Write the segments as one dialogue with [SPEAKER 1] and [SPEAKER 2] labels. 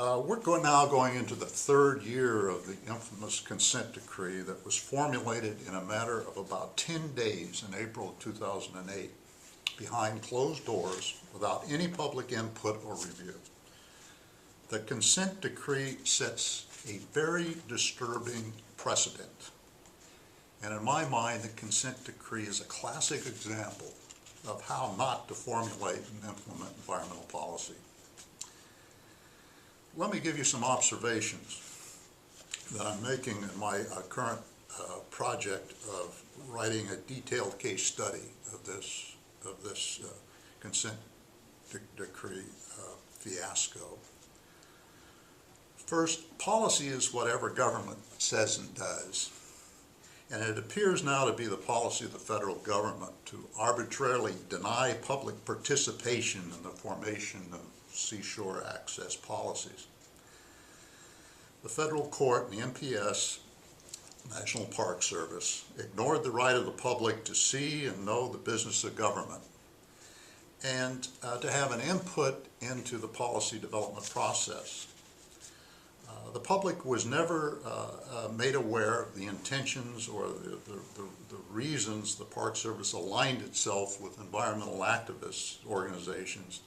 [SPEAKER 1] Now going into the third year of the infamous consent decree that was formulated in a matter of about 10 days in April of 2008, behind closed doors, without any public input or review. The consent decree sets a very disturbing precedent. And in my mind, the consent decree is a classic example of how not to formulate and implement environmental policy. Let me give you some observations that I'm making in my current project of writing a detailed case study of this consent decree fiasco. First, policy is whatever government says and does. And it appears now to be the policy of the federal government to arbitrarily deny public participation in the formation of seashore access policies. The federal court and the NPS, National Park Service, ignored the right of the public to see and know the business of government and to have an input into the policy development process. The public was never made aware of the intentions or the reasons the Park Service aligned itself with environmental activist organizations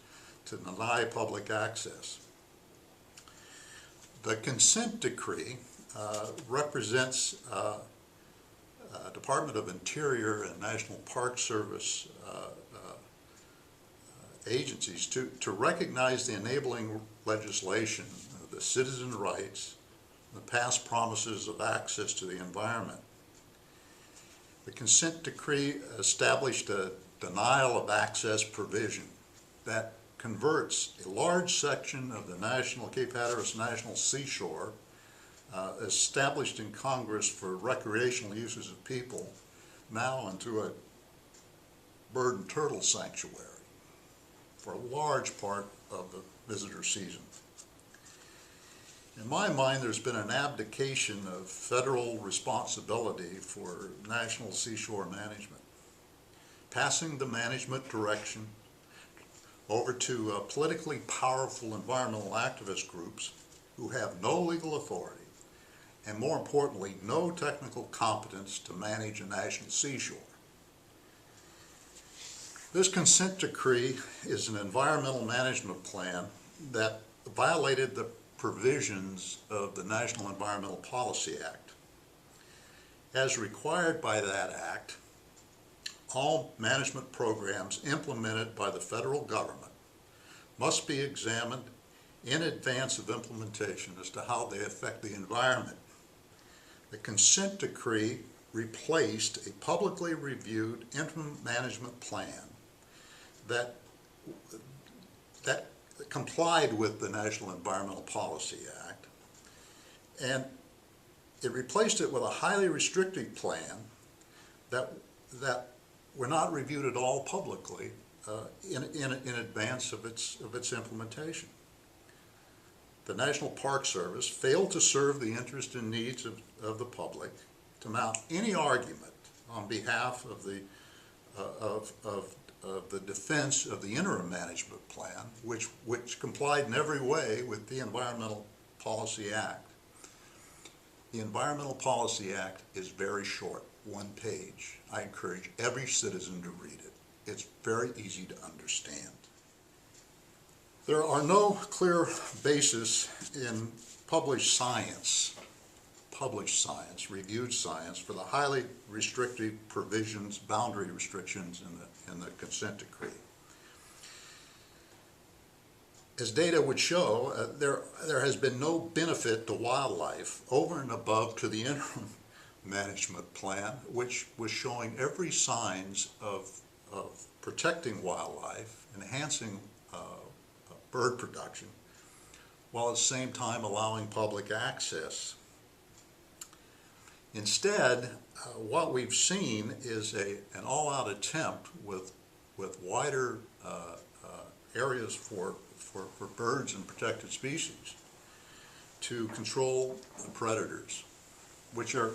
[SPEAKER 1] to deny public access. The consent decree represents Department of Interior and National Park Service agencies to recognize the enabling legislation, the citizen rights, the past promises of access to the environment. The consent decree established a denial of access provision that converts a large section of the Cape Hatteras National Seashore established in Congress for recreational uses of people now into a bird and turtle sanctuary for a large part of the visitor season. In my mind, there's been an abdication of federal responsibility for national seashore management, passing the management direction over to politically powerful environmental activist groups who have no legal authority and, more importantly, no technical competence to manage a national seashore. This consent decree is an environmental management plan that violated the provisions of the National Environmental Policy Act. As required by that act, all management programs implemented by the federal government must be examined in advance of implementation as to how they affect the environment. The consent decree replaced a publicly reviewed interim management plan that complied with the National Environmental Policy Act, and it replaced it with a highly restrictive plan that were not reviewed at all publicly in advance of its implementation. The National Park Service failed to serve the interests and needs of the public, to mount any argument on behalf of the defense of the interim management plan, which complied in every way with the Environmental Policy Act. The Environmental Policy Act is very short, one page. I encourage every citizen to read it. It's very easy to understand. There are no clear basis in published science, reviewed science, for the highly restrictive provisions, boundary restrictions in the consent decree. As data would show, there has been no benefit to wildlife over and above to the interim management plan, which was showing every signs of protecting wildlife, enhancing bird production, while at the same time allowing public access. Instead, what we've seen is an all-out attempt with wider areas for birds and protected species to control the predators, which are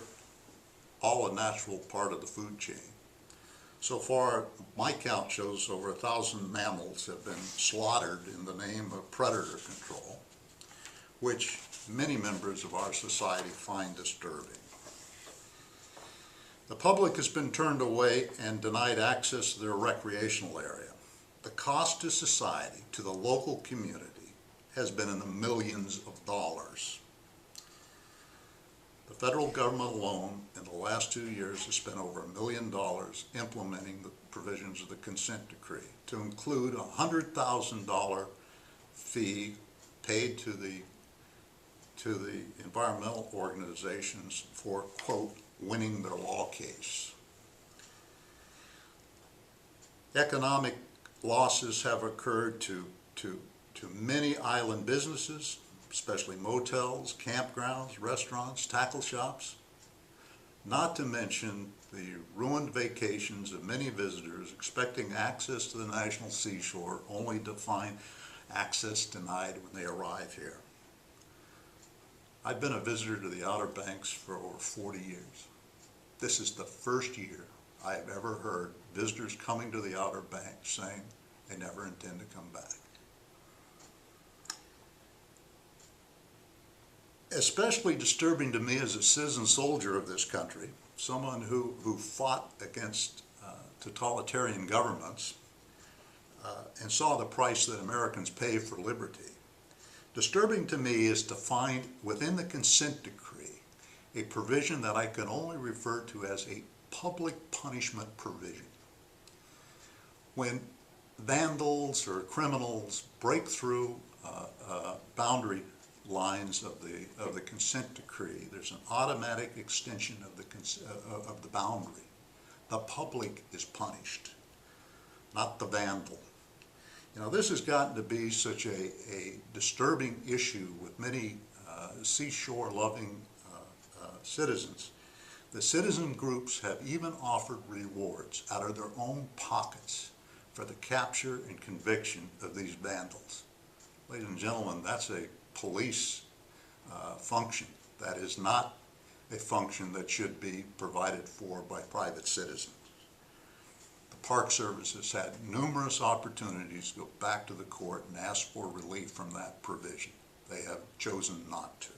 [SPEAKER 1] all a natural part of the food chain. So far, my count shows over 1,000 mammals have been slaughtered in the name of predator control, which many members of our society find disturbing. The public has been turned away and denied access to their recreational area. The cost to society, to the local community, has been in the millions of dollars. The federal government alone in the last 2 years has spent over $1 million implementing the provisions of the consent decree, to include a $100,000 fee paid to the environmental organizations for, quote, winning their law case. Economic losses have occurred to many island businesses, especially motels, campgrounds, restaurants, tackle shops, not to mention the ruined vacations of many visitors expecting access to the national seashore only to find access denied when they arrive here. I've been a visitor to the Outer Banks for over 40 years. This is the first year I have ever heard visitors coming to the Outer Banks saying they never intend to come back. Especially disturbing to me as a citizen soldier of this country, someone who fought against totalitarian governments and saw the price that Americans pay for liberty. Disturbing to me is to find within the consent decree a provision that I can only refer to as a public punishment provision. When vandals or criminals break through boundary lines of the consent decree, there's an automatic extension of the boundary. The public is punished, not the vandal. You know, this has gotten to be such a disturbing issue with many seashore-loving citizens. The citizen groups have even offered rewards out of their own pockets for the capture and conviction of these vandals. Ladies and gentlemen, that's a police function. That is not a function that should be provided for by private citizens. The Park Service has had numerous opportunities to go back to the court and ask for relief from that provision. They have chosen not to.